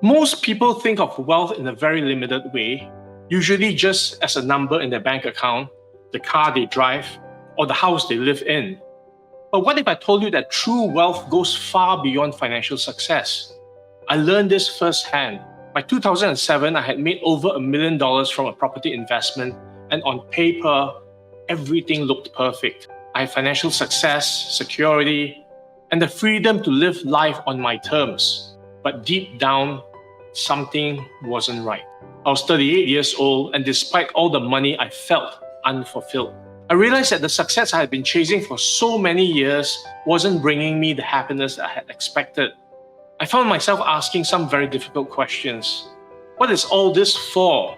Most people think of wealth in a very limited way, usually just as a number in their bank account, the car they drive, or the house they live in. But what if I told you that true wealth goes far beyond financial success? I learned this firsthand. By 2007, I had made over $1 million from a property investment, and on paper, everything looked perfect. I had financial success, security, and the freedom to live life on my terms. But deep down, something wasn't right. I was 38 years old, and despite all the money, I felt unfulfilled. I realized that the success I had been chasing for so many years wasn't bringing me the happiness that I had expected. I found myself asking some very difficult questions. What is all this for?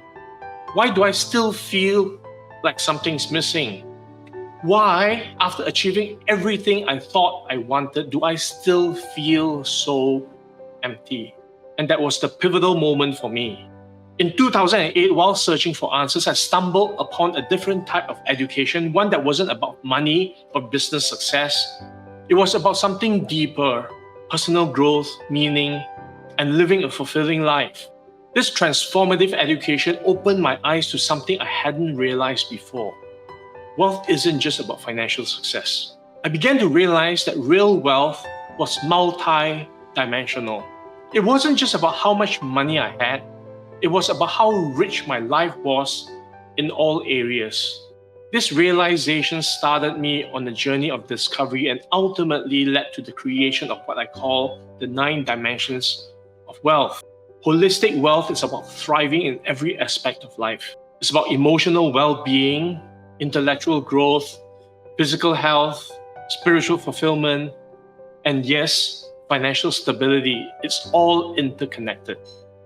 Why do I still feel like something's missing? Why, after achieving everything I thought I wanted, do I still feel so empty? And that was the pivotal moment for me. In 2008, while searching for answers, I stumbled upon a different type of education, one that wasn't about money or business success. It was about something deeper, personal growth, meaning, and living a fulfilling life. This transformative education opened my eyes to something I hadn't realized before. Wealth isn't just about financial success. I began to realize that real wealth was multi-dimensional. It wasn't just about how much money I had, it was about how rich my life was in all areas. This realization started me on a journey of discovery and ultimately led to the creation of what I call the 9 dimensions of wealth. Holistic wealth is about thriving in every aspect of life. It's about emotional well-being, intellectual growth, physical health, spiritual fulfillment, and yes, financial stability. It's all interconnected.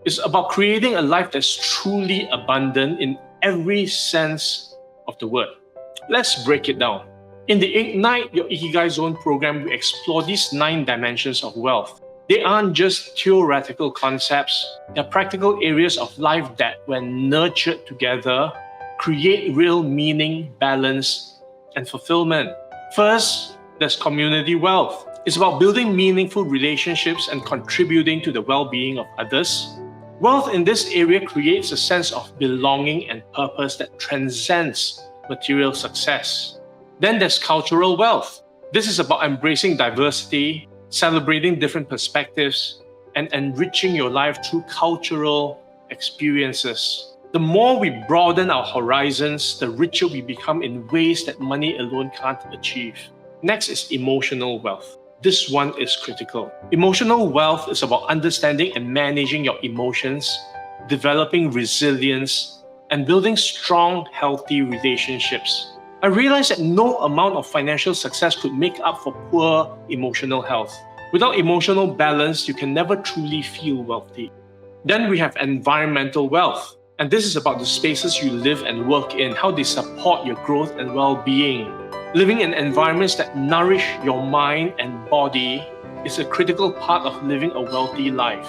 It's about creating a life that's truly abundant in every sense of the word. Let's break it down. In the Ignite Your Ikigai Zone program, we explore these 9 dimensions of wealth. They aren't just theoretical concepts, they're practical areas of life that, when nurtured together, create real meaning, balance, and fulfillment. First, there's community wealth. It's about building meaningful relationships and contributing to the well-being of others. Wealth in this area creates a sense of belonging and purpose that transcends material success. Then there's cultural wealth. This is about embracing diversity, celebrating different perspectives, and enriching your life through cultural experiences. The more we broaden our horizons, the richer we become in ways that money alone can't achieve. Next is emotional wealth. This one is critical. Emotional wealth is about understanding and managing your emotions, developing resilience, and building strong, healthy relationships. I realized that no amount of financial success could make up for poor emotional health. Without emotional balance, you can never truly feel wealthy. Then we have environmental wealth. And this is about the spaces you live and work in, how they support your growth and well-being. Living in environments that nourish your mind and body is a critical part of living a wealthy life.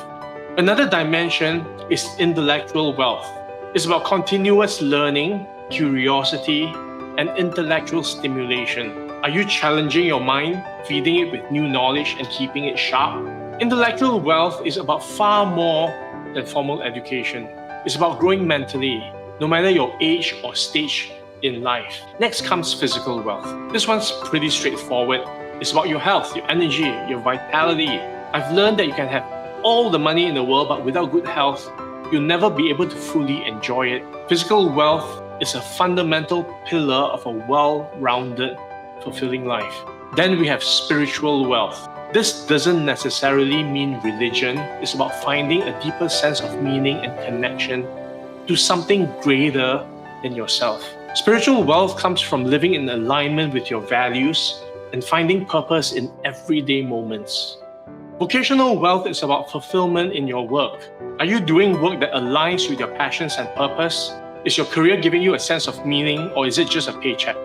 Another dimension is intellectual wealth. It's about continuous learning, curiosity, and intellectual stimulation. Are you challenging your mind, feeding it with new knowledge, and keeping it sharp? Intellectual wealth is about far more than formal education. It's about growing mentally, no matter your age or stage in life. Next comes physical wealth. This one's pretty straightforward. It's about your health, your energy, your vitality. I've learned that you can have all the money in the world, but without good health, you'll never be able to fully enjoy it. Physical wealth is a fundamental pillar of a well-rounded, fulfilling life. Then we have spiritual wealth. This doesn't necessarily mean religion. It's about finding a deeper sense of meaning and connection to something greater than yourself. Spiritual wealth comes from living in alignment with your values and finding purpose in everyday moments. Vocational wealth is about fulfillment in your work. Are you doing work that aligns with your passions and purpose? Is your career giving you a sense of meaning, or is it just a paycheck?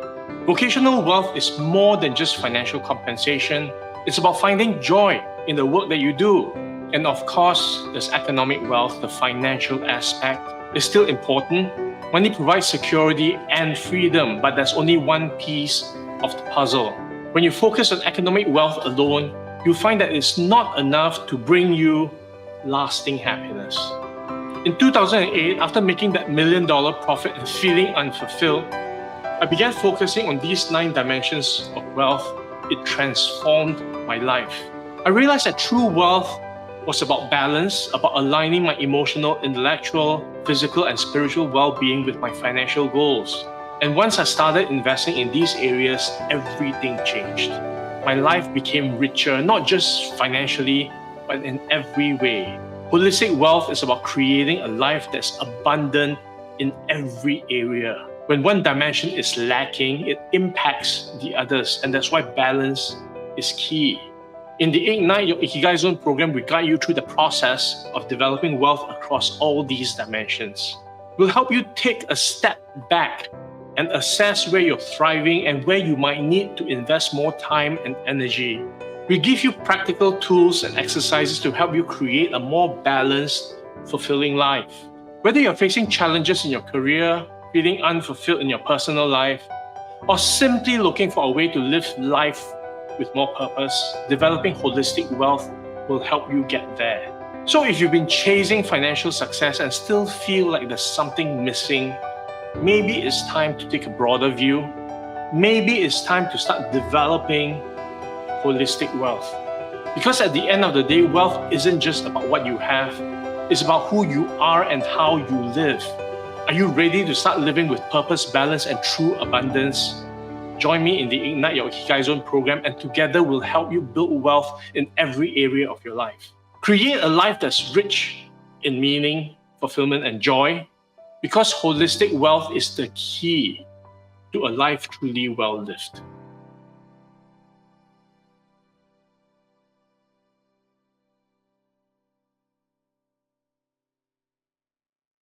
Vocational wealth is more than just financial compensation. It's about finding joy in the work that you do. And of course, there's economic wealth. The financial aspect is still important. Money provides security and freedom, but that's only one piece of the puzzle. When you focus on economic wealth alone, you'll find that it's not enough to bring you lasting happiness. In 2008, after making that $1 million profit and feeling unfulfilled, I began focusing on these 9 dimensions of wealth. It transformed my life. I realized that true wealth was about balance, about aligning my emotional, intellectual, physical, and spiritual well-being with my financial goals. And once I started investing in these areas, everything changed. My life became richer, not just financially, but in every way. Holistic wealth is about creating a life that's abundant in every area. When one dimension is lacking, it impacts the others, and that's why balance is key. In the Ignite Your Ikigai Zone program, we guide you through the process of developing wealth across all these dimensions. We'll help you take a step back and assess where you're thriving and where you might need to invest more time and energy. We give you practical tools and exercises to help you create a more balanced, fulfilling life. Whether you're facing challenges in your career, feeling unfulfilled in your personal life, or simply looking for a way to live life with more purpose, developing holistic wealth will help you get there. So if you've been chasing financial success and still feel like there's something missing, maybe it's time to take a broader view. Maybe it's time to start developing holistic wealth. Because at the end of the day, wealth isn't just about what you have, it's about who you are and how you live. Are you ready to start living with purpose, balance, and true abundance? Join me in the Ignite Your Ikigai Zone program, and together we'll help you build wealth in every area of your life. Create a life that's rich in meaning, fulfillment, and joy, because holistic wealth is the key to a life truly well lived.